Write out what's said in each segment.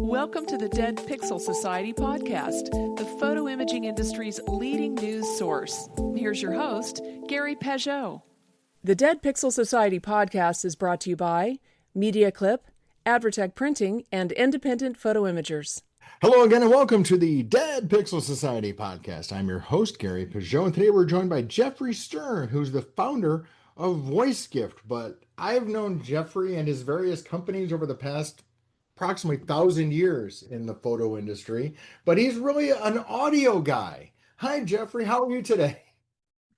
Welcome to the Dead Pixel Society podcast, the photo imaging industry's leading news source. Here's your host, Gary Peugeot. The Dead Pixel Society podcast is brought to you by Media Clip, Advertech Printing, and Independent Photo Imagers. Hello again and welcome to the Dead Pixel Society podcast. I'm your host, Gary Peugeot, and today we're joined by Geoffrey Stern, who's the founder of VoiceGift. But I've known Geoffrey and his various companies over the past approximately 1,000 years in the photo industry, but he's really an audio guy. Hi, Geoffrey. How are you today?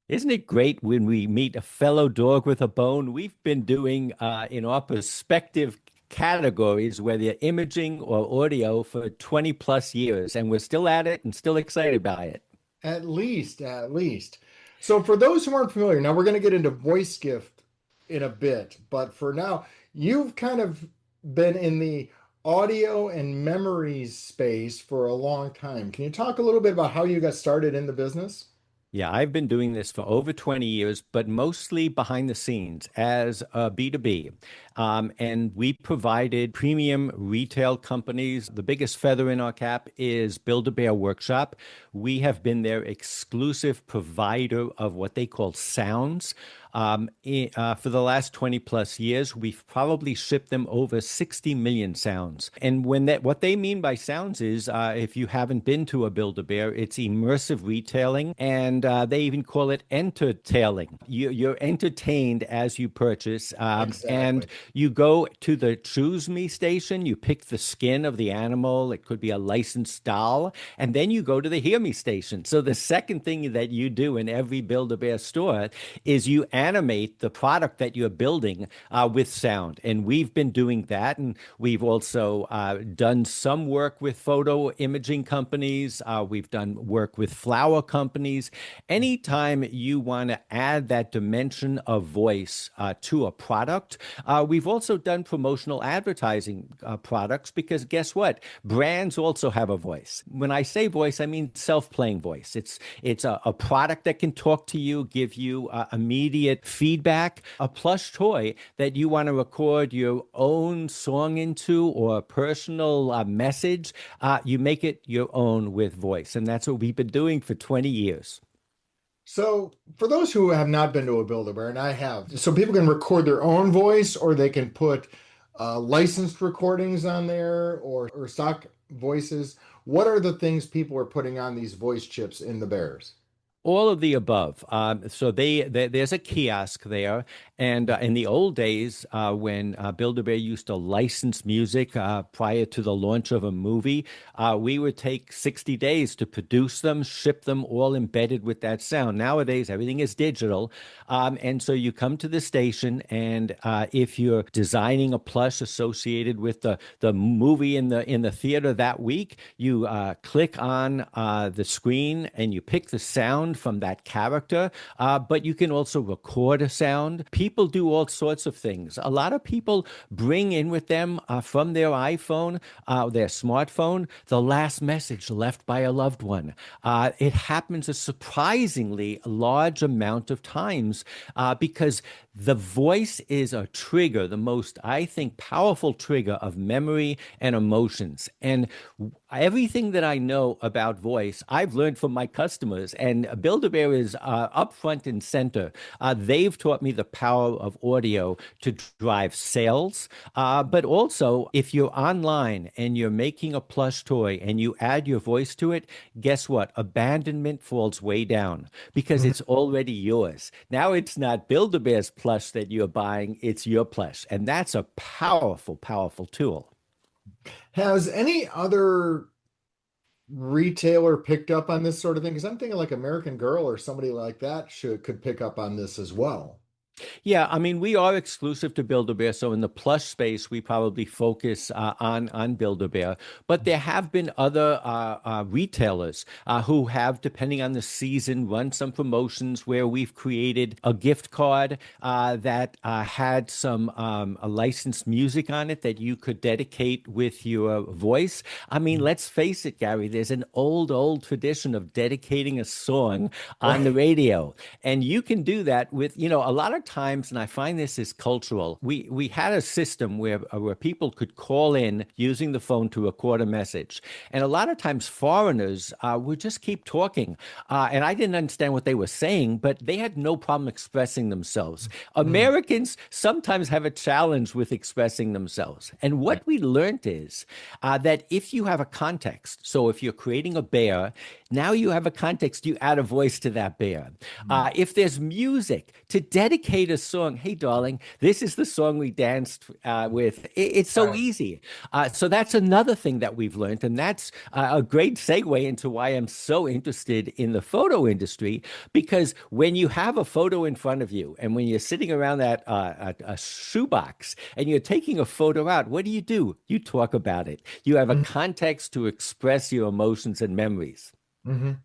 Isn't it great when we meet a fellow dog with a bone? We've been doing in our perspective categories, whether imaging or audio, for 20 plus years, and we're still at it and still excited by it. At least. So for those who aren't familiar, now we're going to get into VoiceGift in a bit, but for now, you've kind of been in the audio and memories space for a long time. Can you talk a little bit about how you got started in the business? Yeah, I've been doing this for over 20 years, but mostly behind the scenes as a B2B. And we provided premium retail companies. The biggest feather in our cap is Build-A-Bear Workshop. We have been their exclusive provider of what they call sounds. For the last 20 plus years, we've probably shipped them over 60 million sounds. And what they mean by sounds is, if you haven't been to a Build-A-Bear, it's immersive retailing, and they even call it entertailing. You're entertained as you purchase, Exactly. and you go to the Choose Me station, you pick the skin of the animal, it could be a licensed doll, and then you go to the Hear Me station. So the second thing that you do in every Build-A-Bear store is you animate the product that you're building with sound. And we've been doing that. And we've also done some work with photo imaging companies. We've done work with flower companies. Anytime you want to add that dimension of voice to a product, we've also done promotional advertising products, because guess what? Brands also have a voice. When I say voice, I mean self-playing voice. It's a product that can talk to you, give you immediate feedback, a plush toy that you want to record your own song into or a personal message. You make it your own with voice. And that's what we've been doing for 20 years. So for those who have not been to a Build-A-Bear, and I have, so people can record their own voice, or they can put licensed recordings on there, or stock voices. What are the things people are putting on these voice chips in the bears? All of the above. So there's a kiosk there. And in the old days, when Build-A-Bear used to license music prior to the launch of a movie, we would take 60 days to produce them, ship them all embedded with that sound. Nowadays, everything is digital. And so you come to the station, and if you're designing a plush associated with the movie in the theater that week, you click on the screen and you pick the sound from that character, but you can also record a sound. People do all sorts of things. A lot of people bring in with them from their iPhone, their smartphone, the last message left by a loved one. It happens a surprisingly large amount of times because the voice is a trigger, the most, I think, powerful trigger of memory and emotions. And everything that I know about voice, I've learned from my customers, and Build-A-Bear is up front and center. They've taught me the power of audio to drive sales, but also if you're online and you're making a plush toy and you add your voice to it, guess what? Abandonment falls way down because it's already yours. Now it's not Build-A-Bear's plush that you're buying, it's your plush. And that's a powerful, powerful tool. Has any other retailer picked up on this sort of thing? Because I'm thinking like American Girl or somebody like that could pick up on this as well. Yeah, I mean, we are exclusive to Build-A-Bear, so in the plush space, we probably focus on Build-A-Bear. But there have been other retailers who have, depending on the season, run some promotions where we've created a gift card that had some licensed music on it that you could dedicate with your voice. I mean, let's face it, Gary, there's an old tradition of dedicating a song on the radio. And you can do that with, a lot of times, and I find this is cultural, we had a system where people could call in using the phone to record a message. And a lot of times foreigners would just keep talking. And I didn't understand what they were saying, but they had no problem expressing themselves. Mm, Americans sometimes have a challenge with expressing themselves. And right. what we learned is that if you have a context, so if you're creating a bear, now you have a context, you add a voice to that bear. Mm, If there's music to dedicate a song, hey, darling, this is the song we danced with. It's so right. easy. So that's another thing that we've learned. And that's a great segue into why I'm so interested in the photo industry, because when you have a photo in front of you and when you're sitting around that a shoebox and you're taking a photo out, what do? You talk about it. You have a Mm, context to express your emotions and memories. mhm.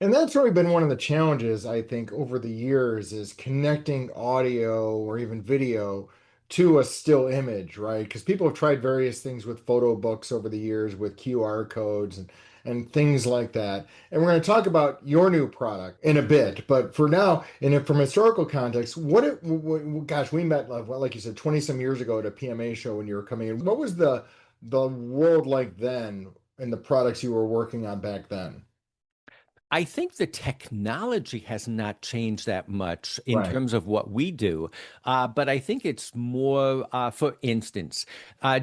And that's really been one of the challenges, I think, over the years is connecting audio or even video to a still image, right? Because people have tried various things with photo books over the years with QR codes and things like that. And we're going to talk about your new product in a bit. But for now, from historical context, gosh, we met, well, like you said, 20 some years ago at a PMA show when you were coming in. What was the world like then and the products you were working on back then? I think the technology has not changed that much in Right. terms of what we do, but I think it's more, for instance,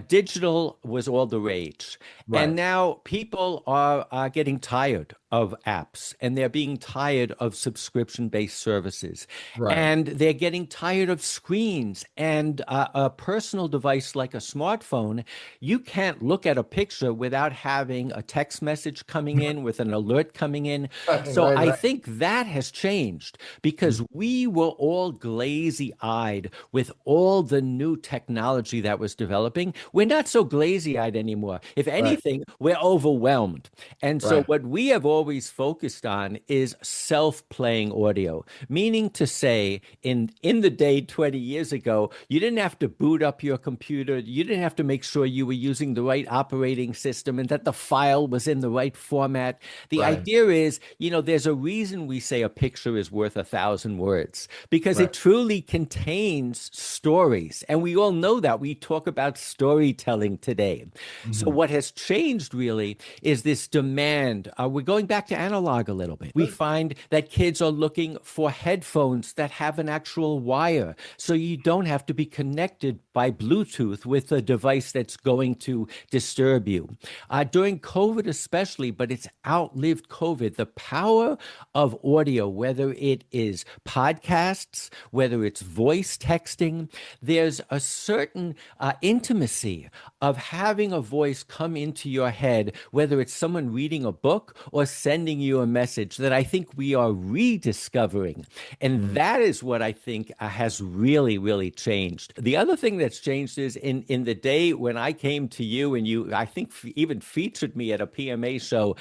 digital was all the rage, and Right. now people are getting tired of apps, and they're being tired of subscription-based services, Right. and they're getting tired of screens and a personal device like a smartphone. You can't look at a picture without having a text message coming in with an alert coming in. Right, So right, I right. think that has changed Mm, because we were all glazy-eyed with all the new technology that was developing. We're not so glazy-eyed anymore. If right, anything, we're overwhelmed. And so right, what we have always focused on is self-playing audio, meaning to say in the day 20 years ago, you didn't have to boot up your computer. You didn't have to make sure you were using the right operating system and that the file was in the right format. The right, idea is, there's a reason we say a picture is worth 1,000 words because right. it truly contains stories. And we all know that. We talk about storytelling today. So, Mhm. what has changed really is this demand. We're going back to analog a little bit. We find that kids are looking for headphones that have an actual wire. So, you don't have to be connected by Bluetooth with a device that's going to disturb you. During COVID, especially, but it's outlived COVID, the power of audio, whether it is podcasts, whether it's voice texting, there's a certain intimacy of having a voice come into your head, whether it's someone reading a book or sending you a message that I think we are rediscovering. And Mhm. that is what I think has really, really changed. The other thing that's changed is in the day when I came to you and you, I think, even featured me at a PMA show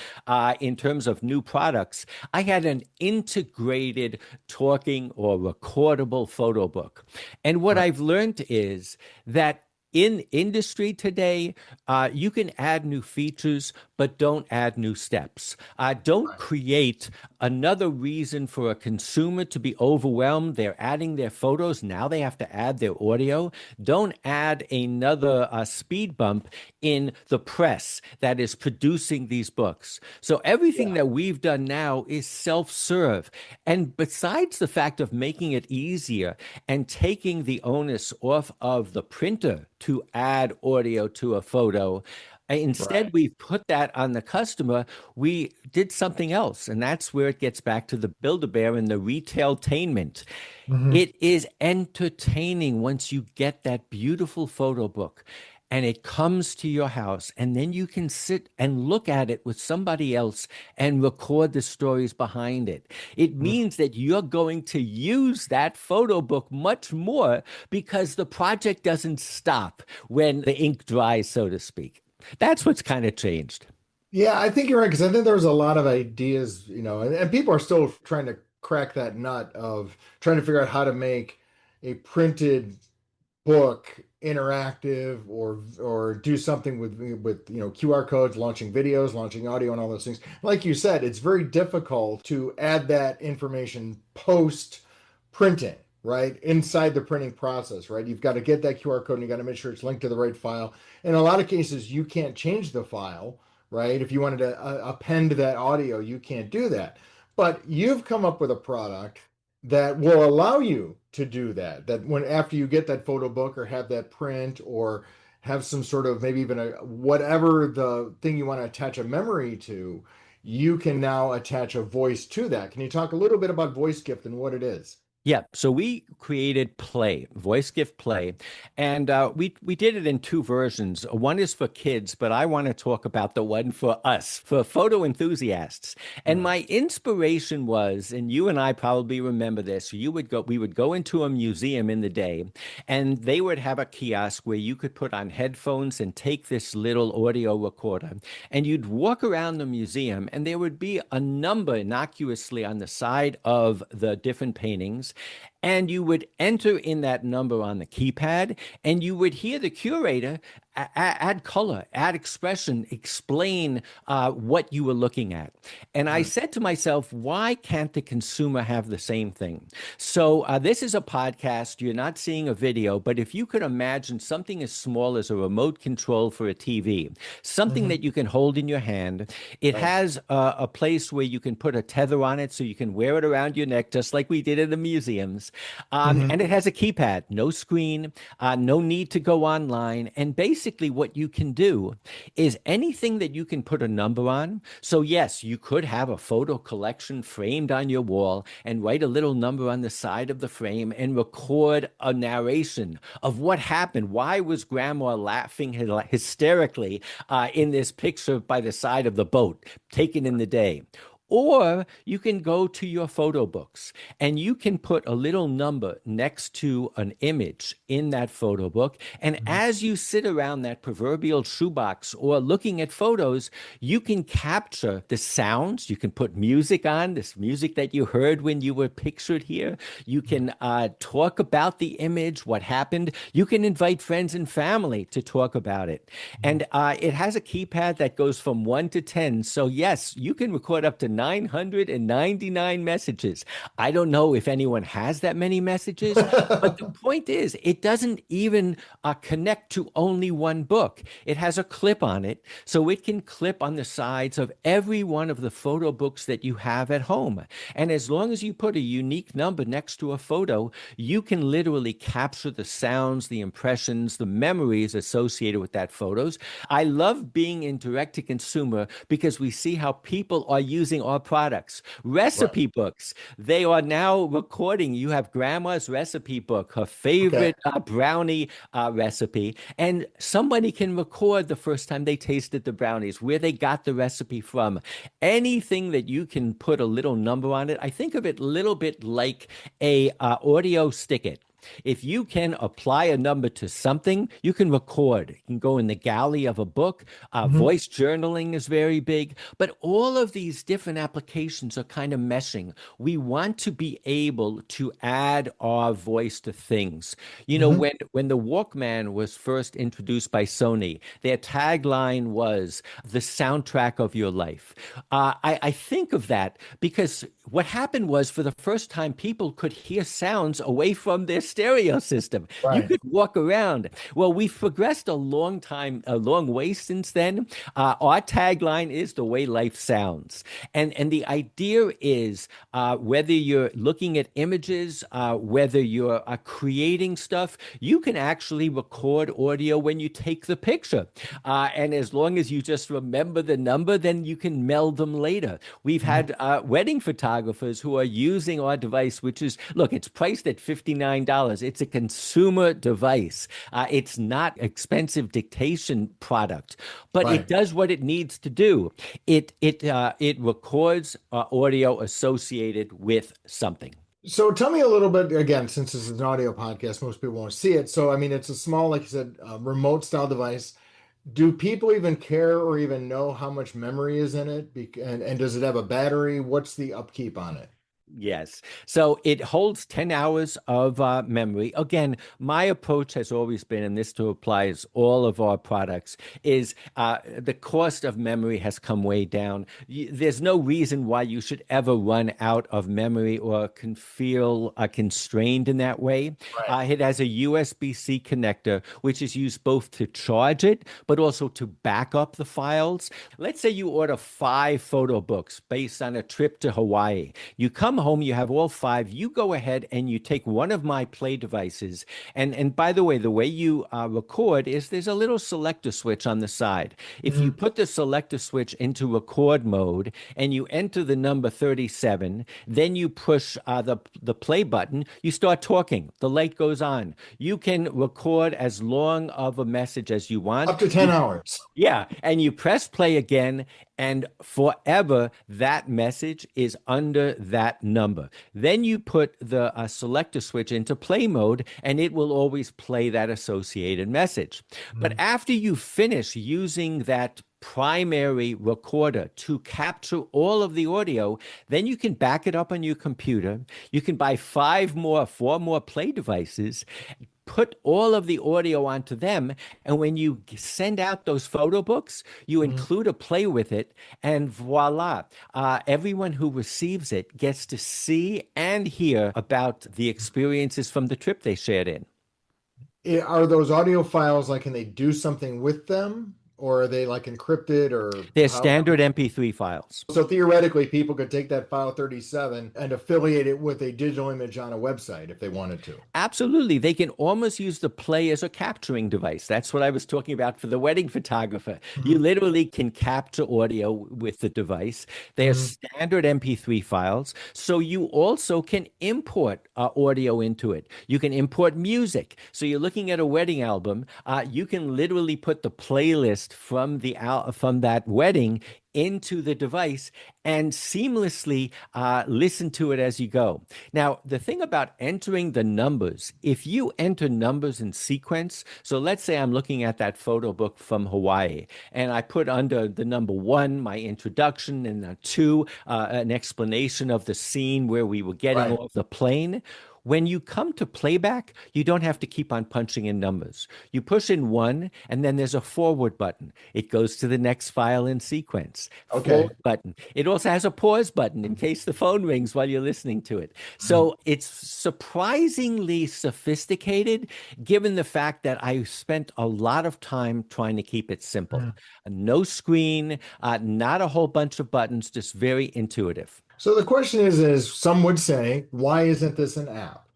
in terms of new products, I had an integrated talking or recordable photo book. And what Right, I've learned is that in industry today, you can add new features, but don't add new steps. Don't right. create another reason for a consumer to be overwhelmed. They're adding their photos. Now they have to add their audio. Don't add another speed bump in the press that is producing these books. So everything Yeah. that we've done now is self-serve. And besides the fact of making it easier and taking the onus off of the printer to add audio to a photo, instead, Right. we put that on the customer. We did something else. And that's where it gets back to the Build-A-Bear and the retailtainment. Hmm. It is entertaining once you get that beautiful photo book and it comes to your house, and then you can sit and look at it with somebody else and record the stories behind it. It means that you're going to use that photo book much more because the project doesn't stop when the ink dries, so to speak. That's what's kind of changed. Yeah, I think you're right because I think there was a lot of ideas, and people are still trying to crack that nut of trying to figure out how to make a printed book interactive or do something with QR codes, launching videos, launching audio, and all those things. Like you said, it's very difficult to add that information post printing. right, inside the printing process, right? You've got to get that QR code and you got to make sure it's linked to the right file. In a lot of cases, you can't change the file, right? If you wanted to append that audio, you can't do that. But you've come up with a product that will allow you to do that. That when after you get that photo book or have that print or have some sort of maybe even a whatever the thing you want to attach a memory to, you can now attach a voice to that. Can you talk a little bit about VoiceGift and what it is? Yeah, so we created Play, VoiceGift Play, and we did it in two versions. One is for kids, but I want to talk about the one for us, for photo enthusiasts. And Right. my inspiration was, and you and I probably remember this, we would go into a museum in the day, and they would have a kiosk where you could put on headphones and take this little audio recorder, and you'd walk around the museum, and there would be a number innocuously on the side of the different paintings, and you would enter in that number on the keypad, and you would hear the curator add color, add expression, explain what you were looking at. And I Right. said to myself, why can't the consumer have the same thing? So this is a podcast. You're not seeing a video, but if you could imagine something as small as a remote control for a TV, something Hmm. that you can hold in your hand, it Right. has a place where you can put a tether on it so you can wear it around your neck, just like we did in the museums. Hmm. And it has a keypad, no screen, no need to go online. And basically, what you can do is anything that you can put a number on. So, yes, you could have a photo collection framed on your wall and write a little number on the side of the frame and record a narration of what happened. Why was grandma laughing hysterically in this picture by the side of the boat taken in the day? Or you can go to your photo books and you can put a little number next to an image in that photo book. And Hmm. as you sit around that proverbial shoebox or looking at photos, you can capture the sounds. You can put music on, this music that you heard when you were pictured here. You can talk about the image, what happened. You can invite friends and family to talk about it. And it has a keypad that goes from 1 to 10. So, yes, you can record up to 999 messages. I don't know if anyone has that many messages, but the point is, it doesn't even connect to only one book. It has a clip on it, so it can clip on the sides of every one of the photo books that you have at home. And as long as you put a unique number next to a photo, you can literally capture the sounds, the impressions, the memories associated with that photos. I love being in direct to consumer because we see how people are using our products. Right. Recipe books, they are now recording. You have grandma's recipe book, her Okay. favorite brownie recipe, and somebody can record the first time they tasted the brownies, where they got the recipe from. Anything that you can put a little number on it, I think of it a little bit like a audio sticket. If you can apply a number to something, you can record. You can go in the galley of a book. Hmm. Voice journaling is very big, but all of these different applications are kind of meshing. We want to be able to add our voice to things. You know, Hmm. when the Walkman was first introduced by Sony, their tagline was the soundtrack of your life. I think of that because what happened was for the first time, people could hear sounds away from their stereo system. You Right. could walk around. Well, we've progressed a long time, a long way since then. Our tagline is the way life sounds. And the idea is whether you're looking at images, whether you're creating stuff, you can actually record audio when you take the picture. And as long as you just remember the number, then you can meld them later. We've Hmm. had wedding photographers who are using our device, which is, look, it's priced at $59. It's a consumer device. It's not expensive dictation product, but it Right. does what it needs to do. It records audio associated with something. So tell me a little bit again, since this is an audio podcast, most people won't see it. So I mean, it's a small, like you said, remote style device. Do people even care or even know how much memory is in it? And does it have a battery? What's the upkeep on it? Yes. So it holds 10 hours of memory. Again, my approach has always been, and this to applies all of our products, is the cost of memory has come way down. There's no reason why you should ever run out of memory or can feel constrained in that way. Right. It has a USB-C connector, which is used both to charge it, but also to back up the files. Let's say you order 5 photo books based on a trip to Hawaii. You come home, you have all 5. You go ahead and you take one of my play devices. And by the way you record is there's a little selector switch on the side. If you Mhm. put the selector switch into record mode and you enter the number 37, then you push the play button, you start talking. The light goes on. You can record as long of a message as you want. Up to 10 hours. Yeah, and you press play again, and forever that message is under that number. Then you put the selector switch into play mode, and it will always play that associated message. But Mhm. after you finish using that primary recorder to capture all of the audio, then you can back it up on your computer. You can buy 4 more play devices, put all of the audio onto them. And when you send out those photo books, you Mhm. include a play with it, and voila, everyone who receives it gets to see and hear about the experiences from the trip they shared in. Are those audio files like, can they do something with them, or are they like encrypted, or They're how? standard MP3 files. So theoretically, people could take that file 37 and affiliate it with a digital image on a website if they wanted to. Absolutely. They can almost use the play as a capturing device. That's what I was talking about for the wedding photographer. You Mhm. literally can capture audio with the device. They are Mhm. standard MP3 files. So you also can import audio into it. You can import music. So you're looking at a wedding album. You can literally put the playlist from from that wedding into the device and seamlessly listen to it as you go. Now, the thing about entering the numbers, if you enter numbers in sequence, so let's say I'm looking at that photo book from Hawaii, and I put under the number 1 my introduction, and 2 an explanation of the scene where we were getting Right. off the plane. When you come to playback, you don't have to keep on punching in numbers. You push in 1, and then there's a forward button. It goes to the next file in sequence. Okay. Forward button. It also has a pause button in case the phone rings while you're listening to it. Mhm. So it's surprisingly sophisticated, given the fact that I spent a lot of time trying to keep it simple. Mhm. No screen, not a whole bunch of buttons, just very intuitive. So the question is some would say, why isn't this an app?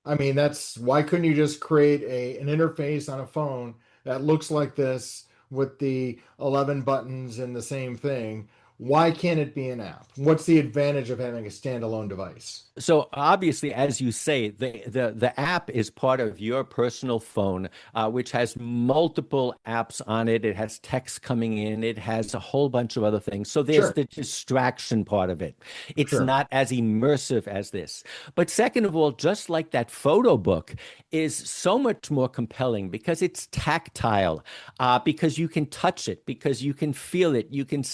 I mean, that's why couldn't you just create an interface on a phone that looks like this with the 11 buttons and the same thing? Why can't it be an app? What's the advantage of having a standalone device? So obviously, as you say, the app is part of your personal phone, which has multiple apps on it. It has text coming in. It has a whole bunch of other things. So there's Sure, the distraction part of it. It's sure. not as immersive as this. But second of all, just like that photo book is so much more compelling because it's tactile, because you can touch it, because you can feel it, you can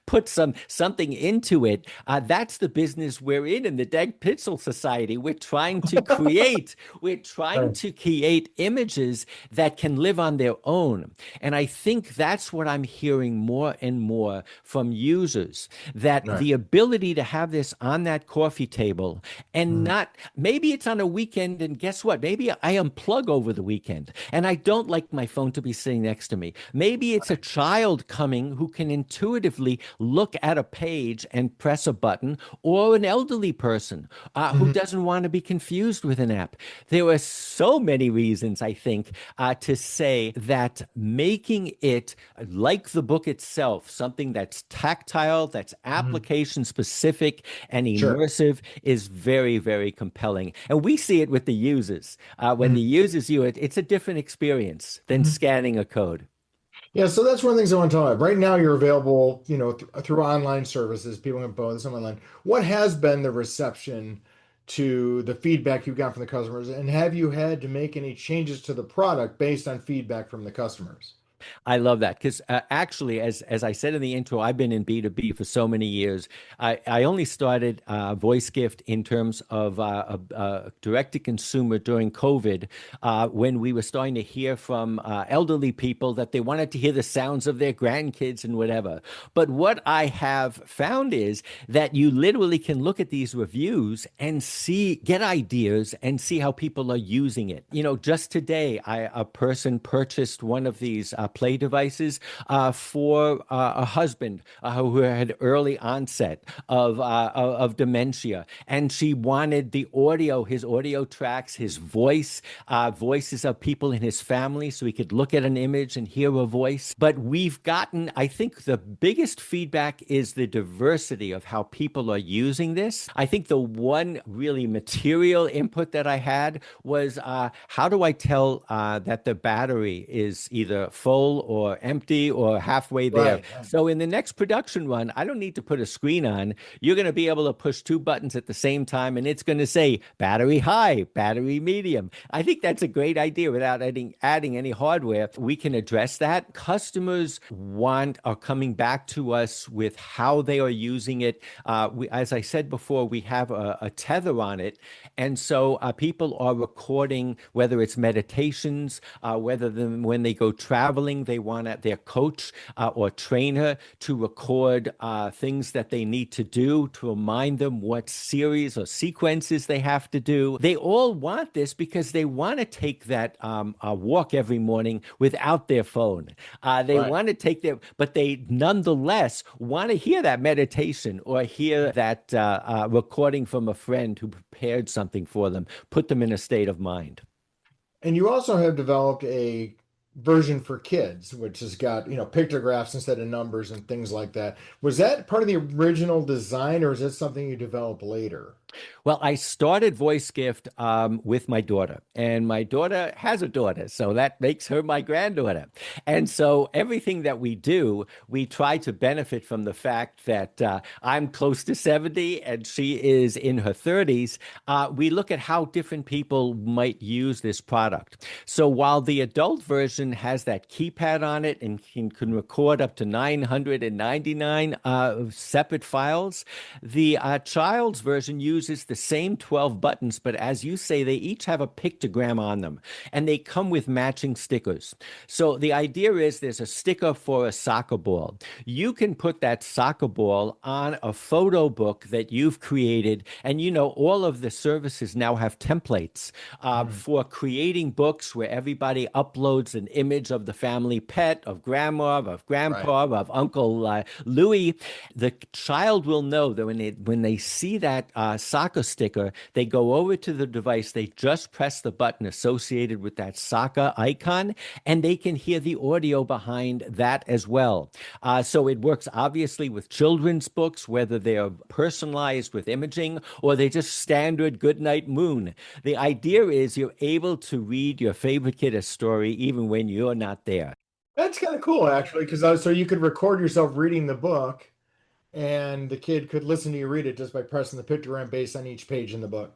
put something into it. That's the business we're in the Dead Pixel Society. We're trying Right, to create images that can live on their own. And I think that's what I'm hearing more and more from users, that right. the ability to have this on that coffee table and Mhm. not, maybe it's on a weekend, and guess what? Maybe I unplug over the weekend and I don't like my phone to be sitting next to me. Maybe it's a child coming who can intuitively look at a page and press a button, or an elderly person who Mhm. doesn't want to be confused with an app. There are so many reasons, I think, to say that making it like the book itself, something that's tactile, that's Mhm. application specific and Sure. immersive, is very, very compelling. And we see it with the users. When Mhm. the users use it, it's a different experience than Mhm. scanning a code. Yeah, so that's one of the things I want to talk about. Right now, you're available, through online services. People can buy this online. What has been the reception to the feedback you got from the customers, and have you had to make any changes to the product based on feedback from the customers? I love that because actually, as I said in the intro, I've been in B2B for so many years. I only started VoiceGift in terms of direct to consumer during COVID, when we were starting to hear from elderly people that they wanted to hear the sounds of their grandkids and whatever. But what I have found is that you literally can look at these reviews and see, get ideas and see how people are using it. You know, just today, a person purchased one of these play devices for a husband who had early onset of dementia, and she wanted the audio, his audio tracks, his voice, voices of people in his family, so he could look at an image and hear a voice. But we've gotten, I think, the biggest feedback is the diversity of how people are using this. I think the one really material input that I had was how do I tell that the battery is either full or empty or halfway there? Right. So in the next production run, I don't need to put a screen on. You're going to be able to push two buttons at the same time, and it's going to say battery high, battery medium. I think that's a great idea without adding any hardware. We can address that. Customers are coming back to us with how they are using it. As I said before, we have a tether on it. And so people are recording, whether it's meditations, when they go traveling, they want their coach or trainer to record things that they need to do to remind them what series or sequences they have to do. They all want this because they want to take that walk every morning without their phone. They Right. want to take but they nonetheless want to hear that meditation or hear that recording from a friend who prepared something for them, put them in a state of mind. And you also have developed a version for kids, which has got, pictographs instead of numbers and things like that. Was that part of the original design, or is that something you developed later? Well, I started VoiceGift with my daughter, and my daughter has a daughter, so that makes her my granddaughter. And so everything that we do, we try to benefit from the fact that I'm close to 70 and she is in her 30s. We look at how different people might use this product. So while the adult version has that keypad on it and can record up to 999 separate files, the child's version uses the same 12 buttons, but as you say, they each have a pictogram on them and they come with matching stickers. So the idea is there's a sticker for a soccer ball. You can put that soccer ball on a photo book that you've created. And all of the services now have templates for creating books where everybody uploads an image of the family pet, of grandma, of Right. grandpa, of Uncle Louis. The child will know that when they see that soccer sticker, they go over to the device, they just press the button associated with that soccer icon, and they can hear the audio behind that as well. So it works obviously with children's books, whether they're personalized with imaging or they just standard Goodnight Moon. The idea is you're able to read your favorite kid a story even when you're not there. That's kind of cool, actually, because so you could record yourself reading the book, and the kid could listen to you read it just by pressing the pictogram based on each page in the book.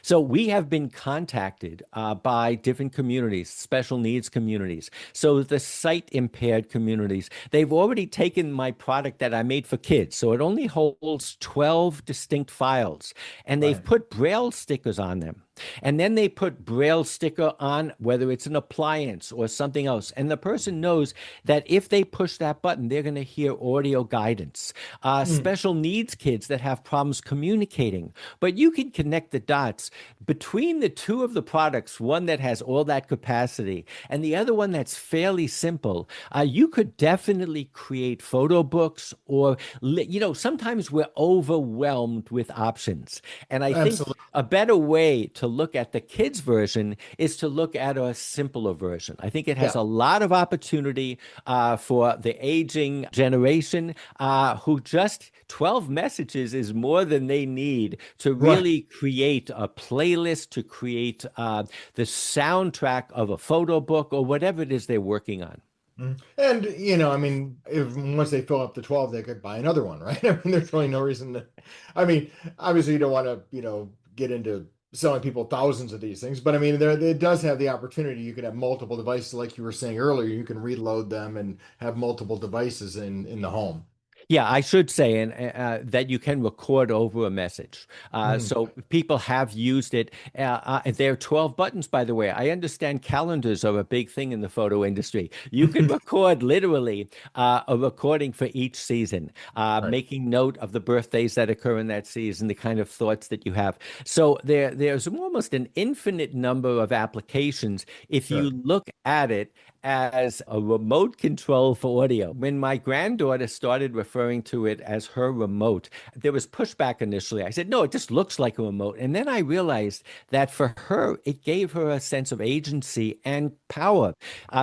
So we have been contacted by different communities, special needs communities. So the sight impaired communities, they've already taken my product that I made for kids. So it only holds 12 distinct files, and they've Right. put Braille stickers on them. And then they put Braille sticker on whether it's an appliance or something else. And the person knows that if they push that button, they're going to hear audio guidance. Mm. Special needs kids that have problems communicating. But you can connect the dots between the two of the products, one that has all that capacity and the other one that's fairly simple. You could definitely create photo books or, sometimes we're overwhelmed with options. And I think Absolutely. a better way to look at the kids version is to look at a simpler version. I think it has Yeah. a lot of opportunity for the aging generation who just 12 messages is more than they need to Right. really create a playlist, to create the soundtrack of a photo book or whatever it is they're working on. Mm. And I mean, if once they fill up the 12, they could buy another one, right? I mean, there's really no reason to. I mean, obviously you don't want to, get into selling people thousands of these things, but I mean, it does have the opportunity. You can have multiple devices, like you were saying earlier. You can reload them and have multiple devices in the home. Yeah, I should say, and that you can record over a message. Mhm. So people have used it. There are 12 buttons, by the way. I understand calendars are a big thing in the photo industry. You can record literally a recording for each season, Right. making note of the birthdays that occur in that season, the kind of thoughts that you have. So there's almost an infinite number of applications if you Sure. look at it as a remote control for audio. When my granddaughter started referring to it as her remote, there was pushback initially. I said, no, it just looks like a remote. And then I realized that for her, it gave her a sense of agency and power.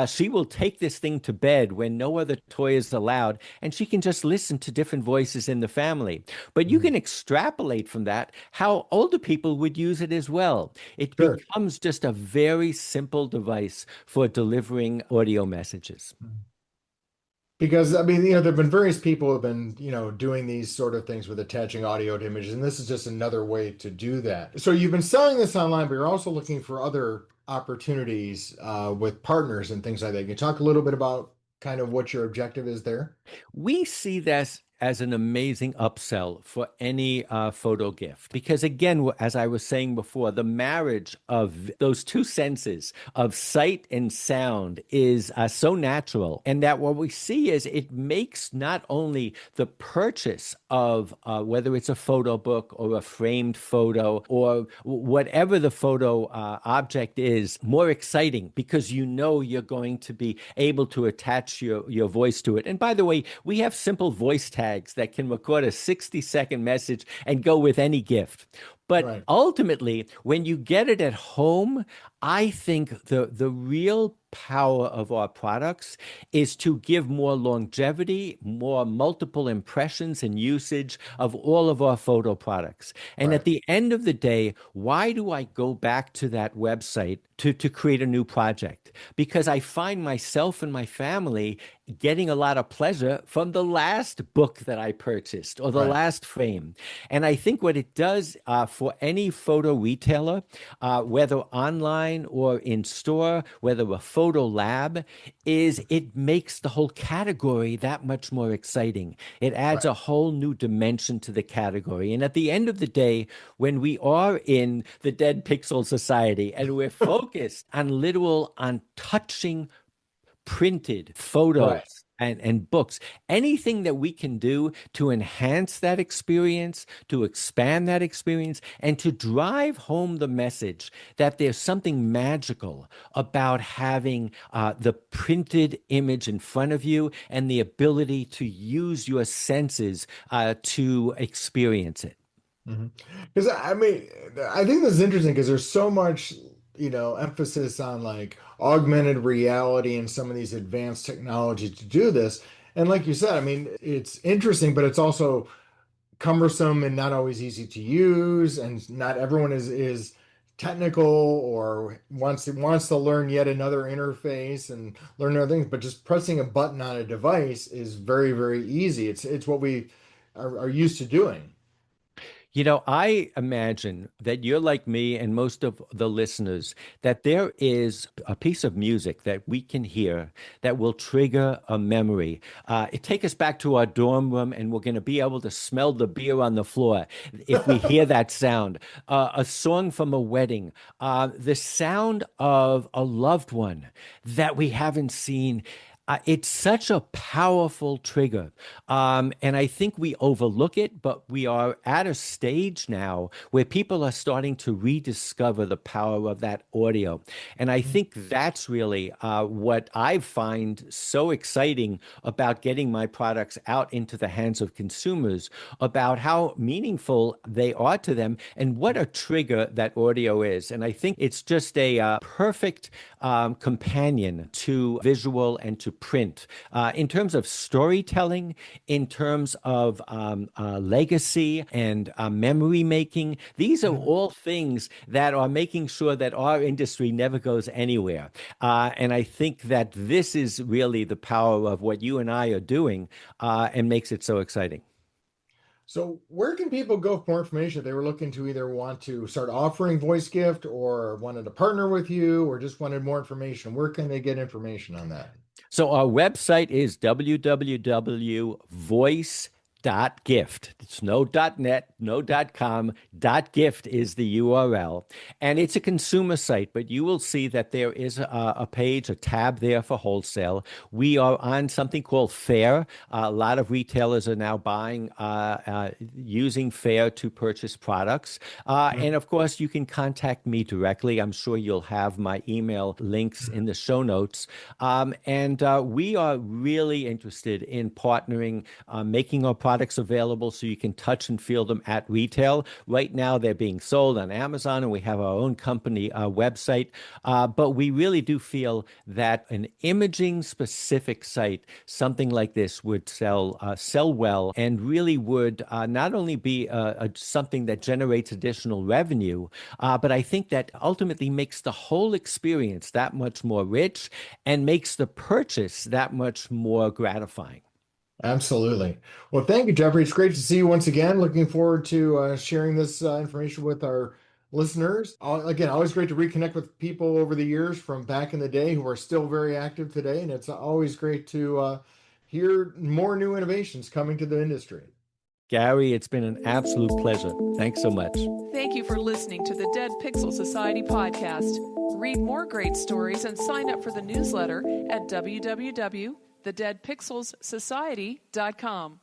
She will take this thing to bed when no other toy is allowed, and she can just listen to different voices in the family. But you Mhm. can extrapolate from that how older people would use it as well. It Sure. becomes just a very simple device for delivering audio messages. Because I mean, there've been various people who have been, doing these sort of things with attaching audio to images, and this is just another way to do that. So you've been selling this online, but you're also looking for other opportunities with partners and things like that. Can you talk a little bit about kind of what your objective is there? We see this as an amazing upsell for any photo gift. Because again, as I was saying before, the marriage of those two senses of sight and sound is so natural. And that what we see is it makes not only the purchase of whether it's a photo book or a framed photo or whatever the photo object is more exciting because you know you're going to be able to attach your voice to it. And by the way, we have simple voice tags that can record a 60-second message and go with any gift. But Right. ultimately, when you get it at home, I think the real power of our products is to give more longevity, more multiple impressions and usage of all of our photo products. And at Right. the end of the day, why do I go back to that website to create a new project? Because I find myself and my family getting a lot of pleasure from the last book that I purchased or the Right. last frame. And I think what it does for any photo retailer, whether online or in store, whether a photo lab, is it makes the whole category that much more exciting. It adds Right. a whole new dimension to the category. And at the end of the day, when we are in the Dead Pixel Society and we're focused on touching printed photos Right. and books, anything that we can do to enhance that experience, to expand that experience, and to drive home the message that there's something magical about having the printed image in front of you and the ability to use your senses to experience it. Because I mean, I think this is interesting because there's so much, emphasis on like augmented reality and some of these advanced technologies to do this. And like you said, I mean, it's interesting, but it's also cumbersome and not always easy to use, and not everyone is technical or wants to learn yet another interface and learn other things. But just pressing a button on a device is very, very easy. It's what we are used to doing. You know, I imagine that you're like me and most of the listeners, that there is a piece of music that we can hear that will trigger a memory. It take us back to our dorm room, and we're going to be able to smell the beer on the floor if we hear that sound. A song from a wedding, the sound of a loved one that we haven't seen. It's such a powerful trigger. And I think we overlook it, but we are at a stage now where people are starting to rediscover the power of that audio. And I think that's really what I find so exciting about getting my products out into the hands of consumers, about how meaningful they are to them and what a trigger that audio is. And I think it's just a perfect companion to visual and to print. In terms of storytelling, in terms of legacy and memory making, these are all things that are making sure that our industry never goes anywhere. And I think that this is really the power of what you and I are doing and makes it so exciting. So where can people go for more information if they were looking to either want to start offering VoiceGift or wanted to partner with you or just wanted more information? Where can they get information on that? So our website is www.voice.gift. It's no .net, no .com. .gift is the URL. And it's a consumer site, but you will see that there is a page, a tab there for wholesale. We are on something called Fair. A lot of retailers are now buying, using Fair to purchase products. And of course, you can contact me directly. I'm sure you'll have my email links in the show notes. And we are really interested in partnering, making our products available so you can touch and feel them at retail. Right now, they're being sold on Amazon, and we have our own company website. But we really do feel that an imaging-specific site, something like this, would sell well, and really would not only be something that generates additional revenue, but I think that ultimately makes the whole experience that much more rich and makes the purchase that much more gratifying. Absolutely. Well, thank you, Geoffrey. It's great to see you once again. Looking forward to sharing this information with our listeners. Again, always great to reconnect with people over the years from back in the day who are still very active today. And it's always great to hear more new innovations coming to the industry. Gary, it's been an absolute pleasure. Thanks so much. Thank you for listening to the Dead Pixel Society podcast. Read more great stories and sign up for the newsletter at www.thedeadpixelssociety.com.